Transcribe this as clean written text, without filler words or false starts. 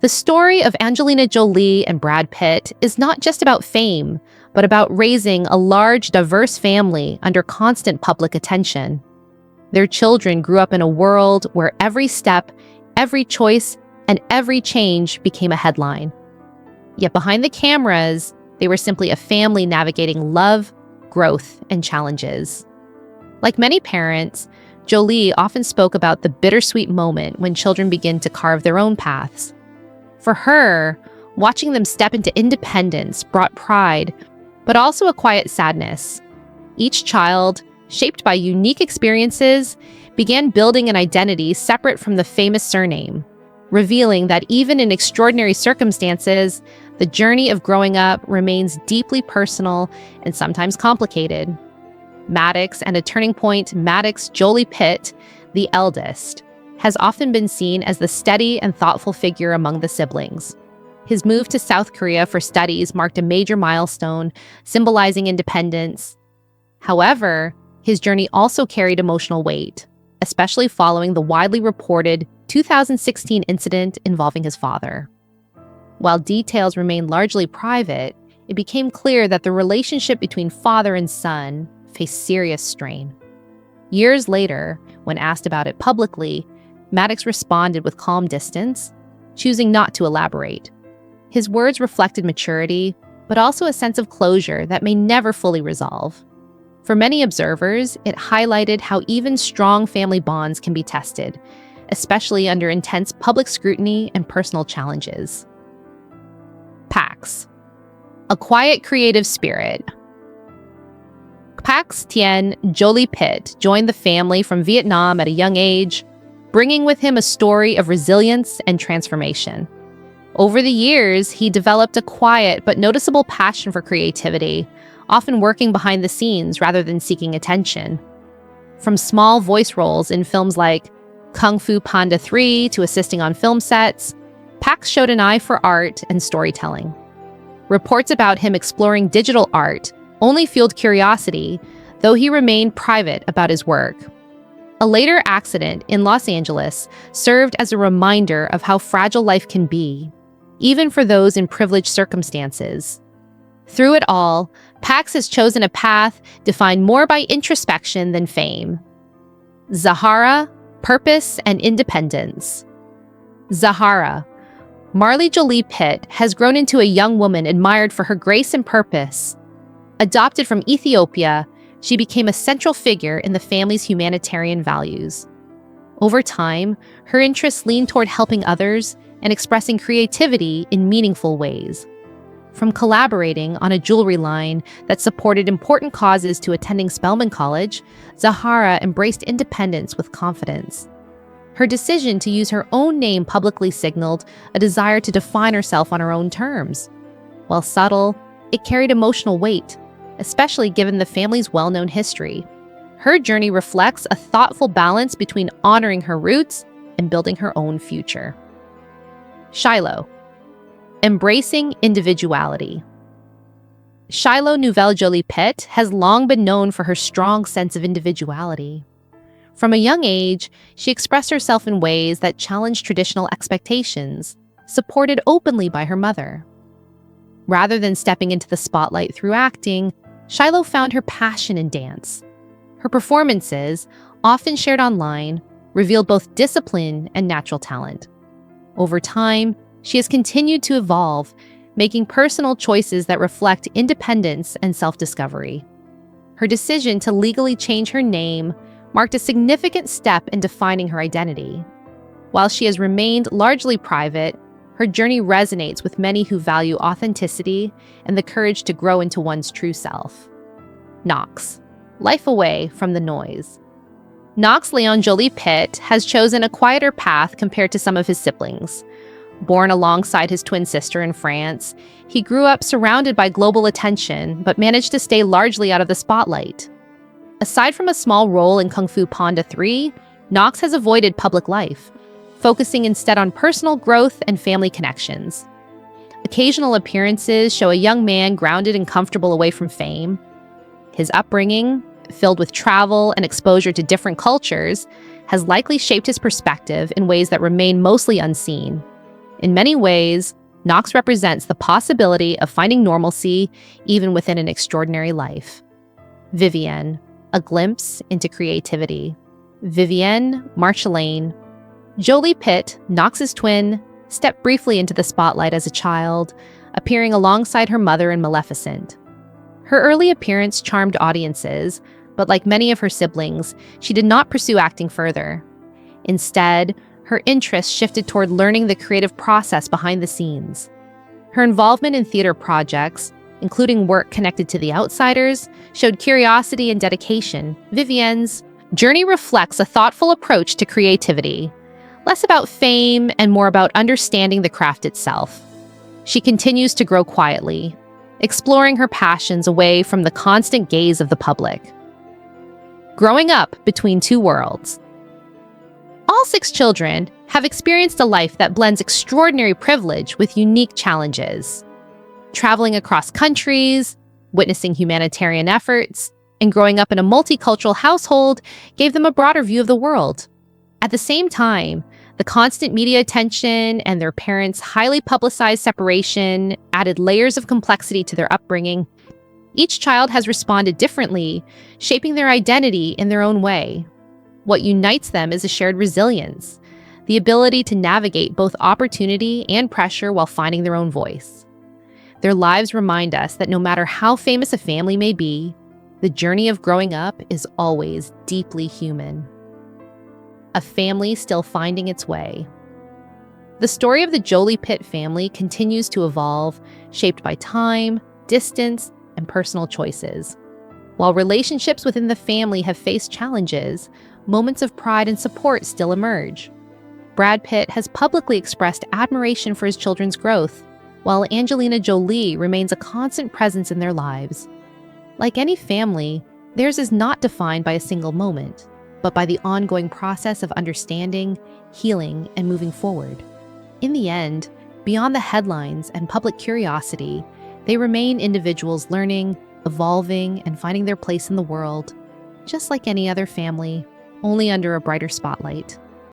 The story of Angelina Jolie and Brad Pitt is not just about fame, but about raising a large, diverse family under constant public attention. Their children grew up in a world where every step, every choice, and every change became a headline. Yet behind the cameras, they were simply a family navigating love, growth, and challenges. Like many parents, Jolie often spoke about the bittersweet moment when children begin to carve their own paths. For her, watching them step into independence brought pride, but also a quiet sadness. Each child, shaped by unique experiences, began building an identity separate from the famous surname, revealing that even in extraordinary circumstances, the journey of growing up remains deeply personal and sometimes complicated. Maddox, and a turning point, Maddox Jolie Pitt, the eldest, has often been seen as the steady and thoughtful figure among the siblings. His move to South Korea for studies marked a major milestone, symbolizing independence. However, his journey also carried emotional weight, especially following the widely reported 2016 incident involving his father. While details remain largely private, it became clear that the relationship between father and son faced serious strain. Years later, when asked about it publicly, Maddox responded with calm distance, choosing not to elaborate. His words reflected maturity, but also a sense of closure that may never fully resolve. For many observers, it highlighted how even strong family bonds can be tested, especially under intense public scrutiny and personal challenges. Pax, a quiet creative spirit. Pax Tien Jolie Pitt joined the family from Vietnam at a young age, bringing with him a story of resilience and transformation. Over the years, he developed a quiet but noticeable passion for creativity, often working behind the scenes rather than seeking attention. From small voice roles in films like Kung Fu Panda 3 to assisting on film sets, Pax showed an eye for art and storytelling. Reports about him exploring digital art only fueled curiosity, though he remained private about his work. A later accident in Los Angeles served as a reminder of how fragile life can be, even for those in privileged circumstances. Through it all, Pax has chosen a path defined more by introspection than fame. Zahara, purpose and independence. Zahara, Marlee Jolie Pitt, has grown into a young woman admired for her grace and purpose. Adopted from Ethiopia, she became a central figure in the family's humanitarian values. Over time, her interests leaned toward helping others and expressing creativity in meaningful ways. From collaborating on a jewelry line that supported important causes to attending Spelman College, Zahara embraced independence with confidence. Her decision to use her own name publicly signaled a desire to define herself on her own terms. While subtle, it carried emotional weight, especially given the family's well-known history. Her journey reflects a thoughtful balance between honoring her roots and building her own future. Shiloh, embracing individuality. Shiloh Nouvelle Jolie Pitt has long been known for her strong sense of individuality. From a young age, she expressed herself in ways that challenged traditional expectations, supported openly by her mother. Rather than stepping into the spotlight through acting, Shiloh found her passion in dance. Her performances, often shared online, revealed both discipline and natural talent. Over time, she has continued to evolve, making personal choices that reflect independence and self-discovery. Her decision to legally change her name marked a significant step in defining her identity. While she has remained largely private, her journey resonates with many who value authenticity and the courage to grow into one's true self. Knox, life away from the noise. Knox Leon Jolie Pitt has chosen a quieter path compared to some of his siblings. Born alongside his twin sister in France, he grew up surrounded by global attention, but managed to stay largely out of the spotlight. Aside from a small role in Kung Fu Panda 3, Knox has avoided public life, focusing instead on personal growth and family connections. Occasional appearances show a young man grounded and comfortable away from fame. His upbringing, filled with travel and exposure to different cultures, has likely shaped his perspective in ways that remain mostly unseen. In many ways, Knox represents the possibility of finding normalcy even within an extraordinary life. Vivienne, a glimpse into creativity. Vivienne Marchelaine. Jolie Pitt, Knox's twin, stepped briefly into the spotlight as a child, appearing alongside her mother in Maleficent. Her early appearance charmed audiences, but like many of her siblings, she did not pursue acting further. Instead, her interest shifted toward learning the creative process behind the scenes. Her involvement in theater projects, including work connected to The Outsiders, showed curiosity and dedication. Vivienne's journey reflects a thoughtful approach to creativity, less about fame and more about understanding the craft itself. She continues to grow quietly, exploring her passions away from the constant gaze of the public. Growing up between two worlds. All 6 children have experienced a life that blends extraordinary privilege with unique challenges. Traveling across countries, witnessing humanitarian efforts, and growing up in a multicultural household gave them a broader view of the world. At the same time, the constant media attention and their parents' highly publicized separation added layers of complexity to their upbringing. Each child has responded differently, shaping their identity in their own way. What unites them is a shared resilience, the ability to navigate both opportunity and pressure while finding their own voice. Their lives remind us that no matter how famous a family may be, the journey of growing up is always deeply human. A family still finding its way. The story of the Jolie Pitt family continues to evolve, shaped by time, distance, and personal choices. While relationships within the family have faced challenges, moments of pride and support still emerge. Brad Pitt has publicly expressed admiration for his children's growth, while Angelina Jolie remains a constant presence in their lives. Like any family, theirs is not defined by a single moment, but by the ongoing process of understanding, healing, and moving forward. In the end, beyond the headlines and public curiosity, they remain individuals learning, evolving, and finding their place in the world, just like any other family, only under a brighter spotlight.